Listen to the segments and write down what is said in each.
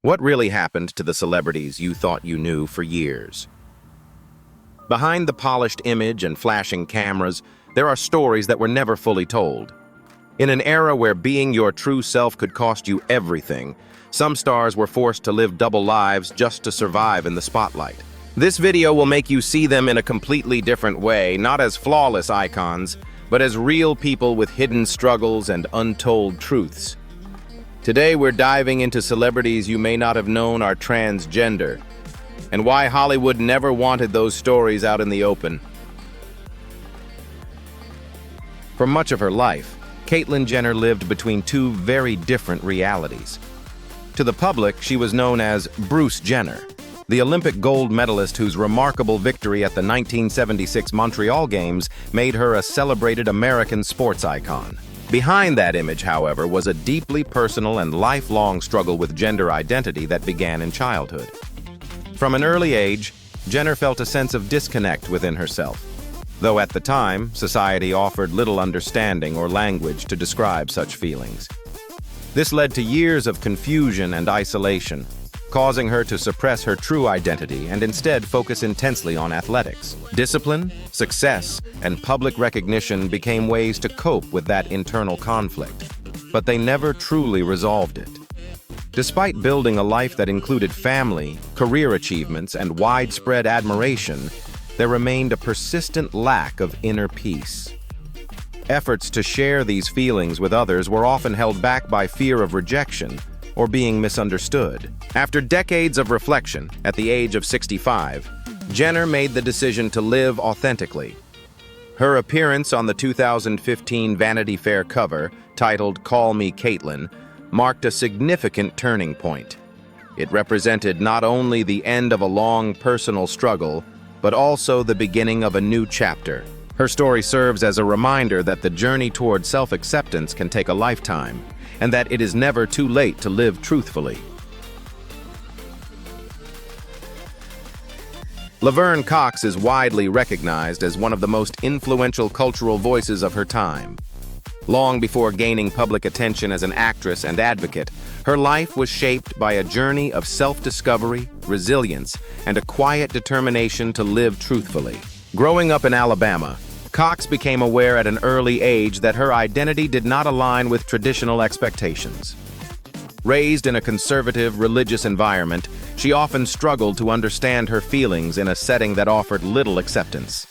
What really happened to the celebrities you thought you knew for years? Behind the polished image and flashing cameras, there are stories that were never fully told. In an era where being your true self could cost you everything, some stars were forced to live double lives just to survive in the spotlight. This video will make you see them in a completely different way, not as flawless icons, but as real people with hidden struggles and untold truths. Today we're diving into celebrities you may not have known are transgender, and why Hollywood never wanted those stories out in the open. For much of her life, Caitlyn Jenner lived between two very different realities. To the public, she was known as Bruce Jenner, the Olympic gold medalist whose remarkable victory at the 1976 Montreal Games made her a celebrated American sports icon. Behind that image, however, was a deeply personal and lifelong struggle with gender identity that began in childhood. From an early age, Jenner felt a sense of disconnect within herself, though at the time, society offered little understanding or language to describe such feelings. This led to years of confusion and isolation, causing her to suppress her true identity and instead focus intensely on athletics. Discipline, success, and public recognition became ways to cope with that internal conflict, but they never truly resolved it. Despite building a life that included family, career achievements, and widespread admiration, there remained a persistent lack of inner peace. Efforts to share these feelings with others were often held back by fear of rejection or being misunderstood. After decades of reflection, at the age of 65, Jenner made the decision to live authentically. Her appearance on the 2015 Vanity Fair cover, titled "Call Me Caitlyn," marked a significant turning point. It represented not only the end of a long personal struggle, but also the beginning of a new chapter. Her story serves as a reminder that the journey toward self-acceptance can take a lifetime, and that it is never too late to live truthfully. Laverne Cox is widely recognized as one of the most influential cultural voices of her time. Long before gaining public attention as an actress and advocate, her life was shaped by a journey of self-discovery, resilience, and a quiet determination to live truthfully. Growing up in Alabama, Cox became aware at an early age that her identity did not align with traditional expectations. Raised in a conservative, religious environment, she often struggled to understand her feelings in a setting that offered little acceptance.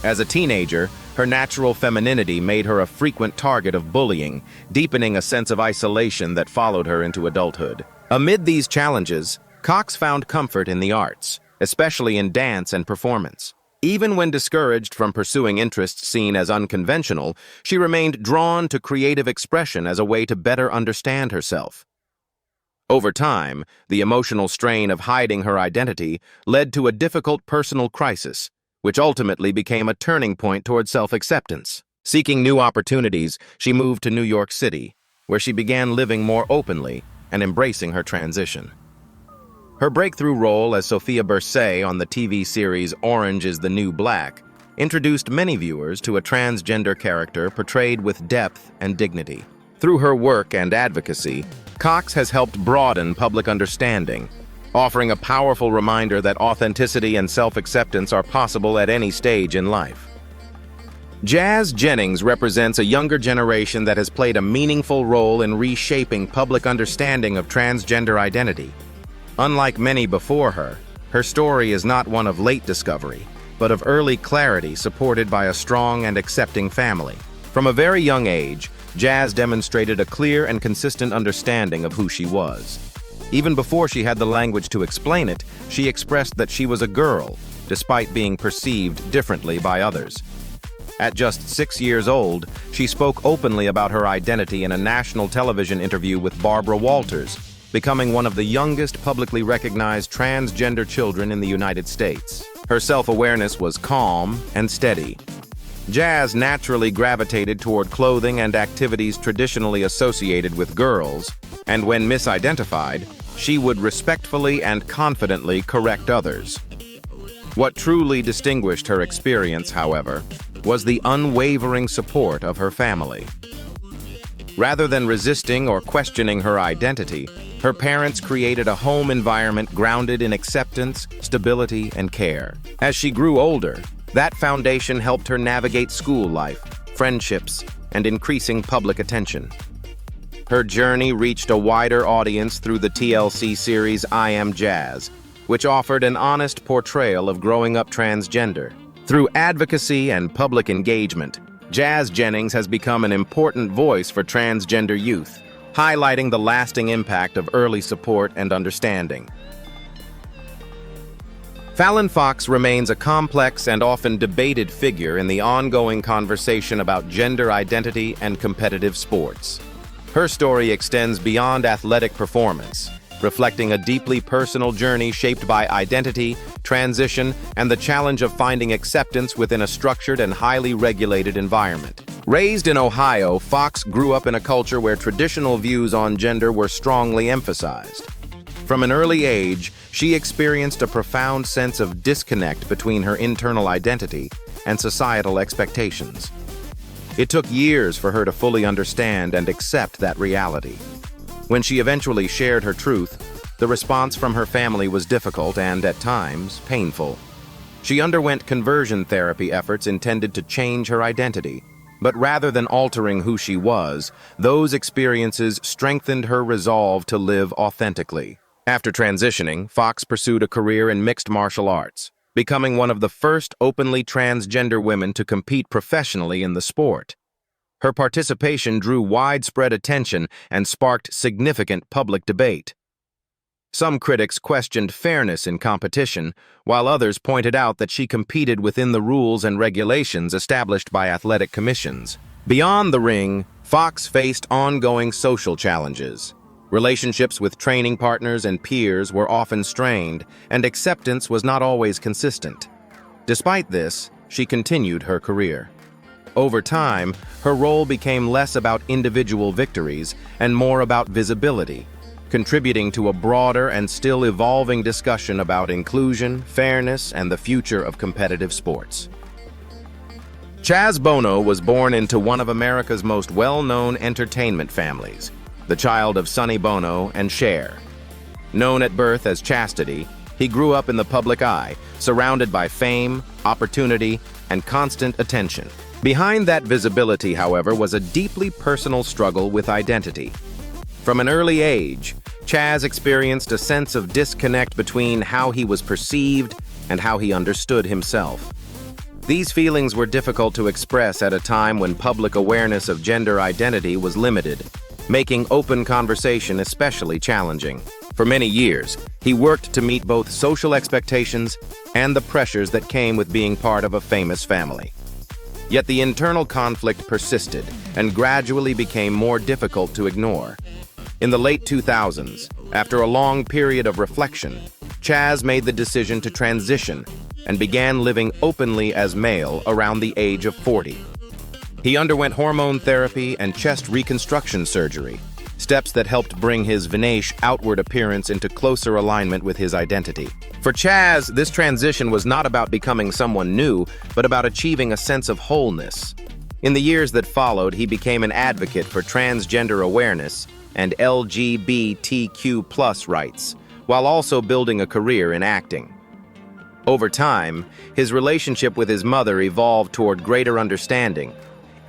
As a teenager, her natural femininity made her a frequent target of bullying, deepening a sense of isolation that followed her into adulthood. Amid these challenges, Cox found comfort in the arts, especially in dance and performance. Even when discouraged from pursuing interests seen as unconventional, she remained drawn to creative expression as a way to better understand herself. Over time, the emotional strain of hiding her identity led to a difficult personal crisis, which ultimately became a turning point toward self-acceptance. Seeking new opportunities, she moved to New York City, where she began living more openly and embracing her transition. Her breakthrough role as Sophia Bursay on the TV series Orange is the New Black introduced many viewers to a transgender character portrayed with depth and dignity. Through her work and advocacy, Cox has helped broaden public understanding, offering a powerful reminder that authenticity and self-acceptance are possible at any stage in life. Jennings represents a younger generation that has played a meaningful role in reshaping public understanding of transgender identity. Unlike many before her, her story is not one of late discovery, but of early clarity supported by a strong and accepting family. From a very young age, Chaz demonstrated a clear and consistent understanding of who she was. Even before she had the language to explain it, she expressed that she was a girl, despite being perceived differently by others. At just 6 years old, she spoke openly about her identity in a national television interview with Barbara Walters, becoming one of the youngest publicly recognized transgender children in the United States. Her self-awareness was calm and steady. Chaz naturally gravitated toward clothing and activities traditionally associated with girls, and when misidentified, she would respectfully and confidently correct others. What truly distinguished her experience, however, was the unwavering support of her family. Rather than resisting or questioning her identity, Her parents created a home environment grounded in acceptance, stability, and care. As she grew older, that foundation helped her navigate school life, friendships, and increasing public attention. Her journey reached a wider audience through the TLC series I Am Jazz, which offered an honest portrayal of growing up transgender. Through advocacy and public engagement, Chaz Jennings has become an important voice for transgender youth, highlighting the lasting impact of early support and understanding. Fallon Fox remains a complex and often debated figure in the ongoing conversation about gender identity and competitive sports. Her story extends beyond athletic performance, reflecting a deeply personal journey shaped by identity, transition, and the challenge of finding acceptance within a structured and highly regulated environment. Raised in Ohio, Fox grew up in a culture where traditional views on gender were strongly emphasized. From an early age, she experienced a profound sense of disconnect between her internal identity and societal expectations. It took years for her to fully understand and accept that reality. When she eventually shared her truth, the response from her family was difficult and, at times, painful. She underwent conversion therapy efforts intended to change her identity, but rather than altering who she was, those experiences strengthened her resolve to live authentically. After transitioning, Fox pursued a career in mixed martial arts, becoming one of the first openly transgender women to compete professionally in the sport. Her participation drew widespread attention and sparked significant public debate. Some critics questioned fairness in competition, while others pointed out that she competed within the rules and regulations established by athletic commissions. Beyond the ring, Fox faced ongoing social challenges. Relationships with training partners and peers were often strained, and acceptance was not always consistent. Despite this, she continued her career. Over time, her role became less about individual victories and more about visibility, contributing to a broader and still evolving discussion about inclusion, fairness, and the future of competitive sports. Chaz Bono was born into one of America's most well-known entertainment families, the child of Sonny Bono and Cher. Known at birth as Chastity, he grew up in the public eye, surrounded by fame, opportunity, and constant attention. Behind that visibility, however, was a deeply personal struggle with identity. From an early age, Chaz experienced a sense of disconnect between how he was perceived and how he understood himself. These feelings were difficult to express at a time when public awareness of gender identity was limited, making open conversation especially challenging. For many years, he worked to meet both social expectations and the pressures that came with being part of a famous family. Yet the internal conflict persisted and gradually became more difficult to ignore. In the late 2000s, after a long period of reflection, Chaz made the decision to transition and began living openly as male around the age of 40. He underwent hormone therapy and chest reconstruction surgery, steps that helped bring his vintage outward appearance into closer alignment with his identity. For Chaz, this transition was not about becoming someone new, but about achieving a sense of wholeness. In the years that followed, he became an advocate for transgender awareness and LGBTQ+ rights, while also building a career in acting. Over time, his relationship with his mother evolved toward greater understanding,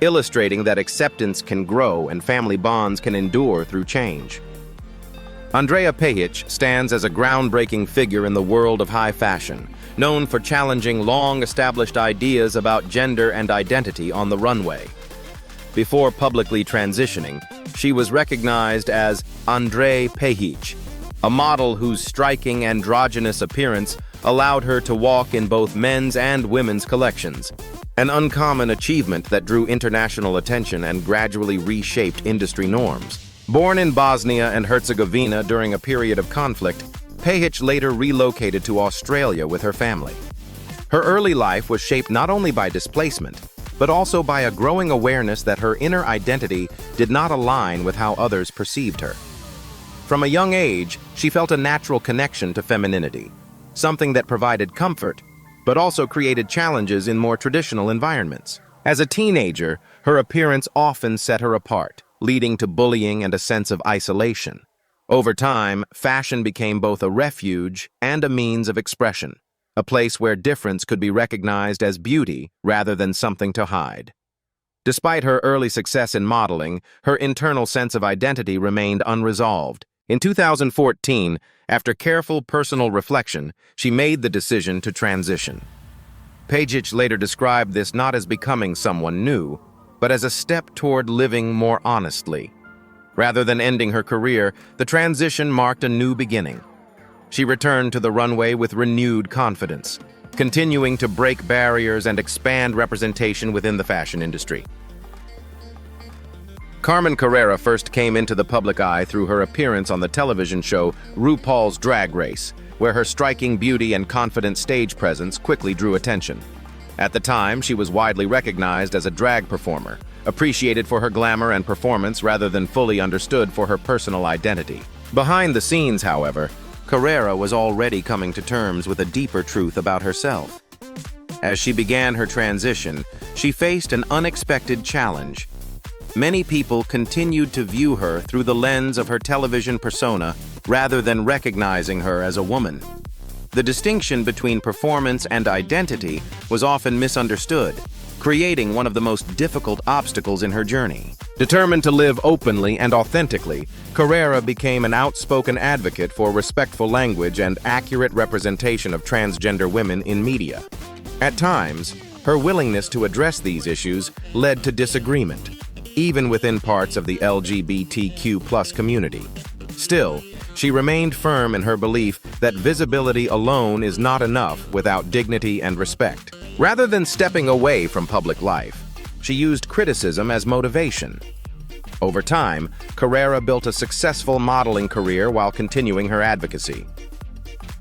illustrating that acceptance can grow and family bonds can endure through change. Andreja Pejic stands as a groundbreaking figure in the world of high fashion, known for challenging long-established ideas about gender and identity on the runway. Before publicly transitioning, she was recognized as Andreja Pejic, a model whose striking androgynous appearance allowed her to walk in both men's and women's collections, an uncommon achievement that drew international attention and gradually reshaped industry norms. Born in Bosnia and Herzegovina during a period of conflict, Pejic later relocated to Australia with her family. Her early life was shaped not only by displacement, but also by a growing awareness that her inner identity did not align with how others perceived her. From a young age, she felt a natural connection to femininity, something that provided comfort, but also created challenges in more traditional environments. As a teenager, her appearance often set her apart, leading to bullying and a sense of isolation. Over time, fashion became both a refuge and a means of expression, a place where difference could be recognized as beauty rather than something to hide. Despite her early success in modeling, her internal sense of identity remained unresolved. In 2014, after careful personal reflection, she made the decision to transition. Pejic later described this not as becoming someone new, but as a step toward living more honestly. Rather than ending her career, the transition marked a new beginning. She returned to the runway with renewed confidence, continuing to break barriers and expand representation within the fashion industry. Carmen Carrera first came into the public eye through her appearance on the television show RuPaul's Drag Race, where her striking beauty and confident stage presence quickly drew attention. At the time, she was widely recognized as a drag performer, appreciated for her glamour and performance rather than fully understood for her personal identity. Behind the scenes, however, Carrera was already coming to terms with a deeper truth about herself. As she began her transition, she faced an unexpected challenge. Many people continued to view her through the lens of her television persona rather than recognizing her as a woman. The distinction between performance and identity was often misunderstood, creating one of the most difficult obstacles in her journey. Determined to live openly and authentically, Carrera became an outspoken advocate for respectful language and accurate representation of transgender women in media. At times, her willingness to address these issues led to disagreement, even within parts of the LGBTQ+ community. Still, she remained firm in her belief that visibility alone is not enough without dignity and respect. Rather than stepping away from public life, she used criticism as motivation. Over time, Carrera built a successful modeling career while continuing her advocacy.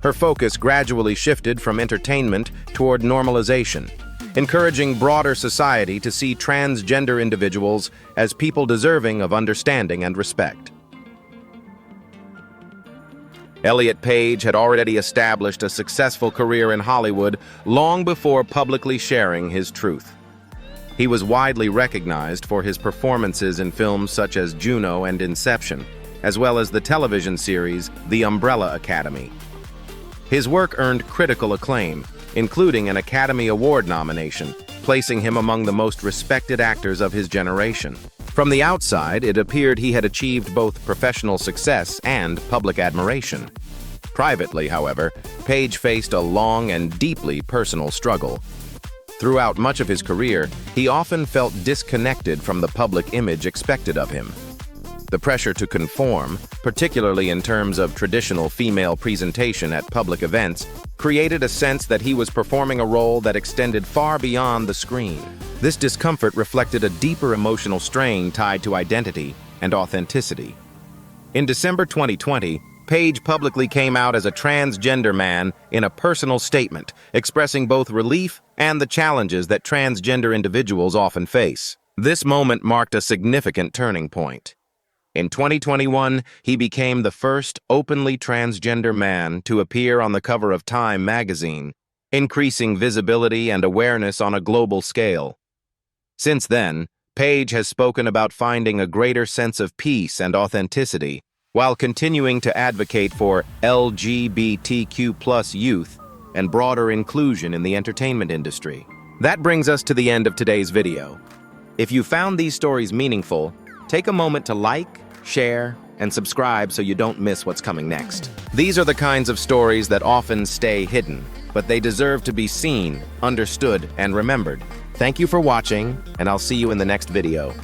Her focus gradually shifted from entertainment toward normalization, encouraging broader society to see transgender individuals as people deserving of understanding and respect. Elliot Page had already established a successful career in Hollywood long before publicly sharing his truth. He was widely recognized for his performances in films such as Juno and Inception, as well as the television series The Umbrella Academy. His work earned critical acclaim, including an Academy Award nomination, placing him among the most respected actors of his generation. From the outside, it appeared he had achieved both professional success and public admiration. Privately, however, Page faced a long and deeply personal struggle. Throughout much of his career, he often felt disconnected from the public image expected of him. The pressure to conform, particularly in terms of traditional female presentation at public events, created a sense that he was performing a role that extended far beyond the screen. This discomfort reflected a deeper emotional strain tied to identity and authenticity. In December 2020, Page publicly came out as a transgender man in a personal statement, expressing both relief and the challenges that transgender individuals often face. This moment marked a significant turning point. In 2021, he became the first openly transgender man to appear on the cover of Time magazine, increasing visibility and awareness on a global scale. Since then, Page has spoken about finding a greater sense of peace and authenticity, while continuing to advocate for LGBTQ+ youth and broader inclusion in the entertainment industry. That brings us to the end of today's video. If you found these stories meaningful, take a moment to like, share, and subscribe so you don't miss what's coming next. These are the kinds of stories that often stay hidden, but they deserve to be seen, understood, and remembered. Thank you for watching, and I'll see you in the next video.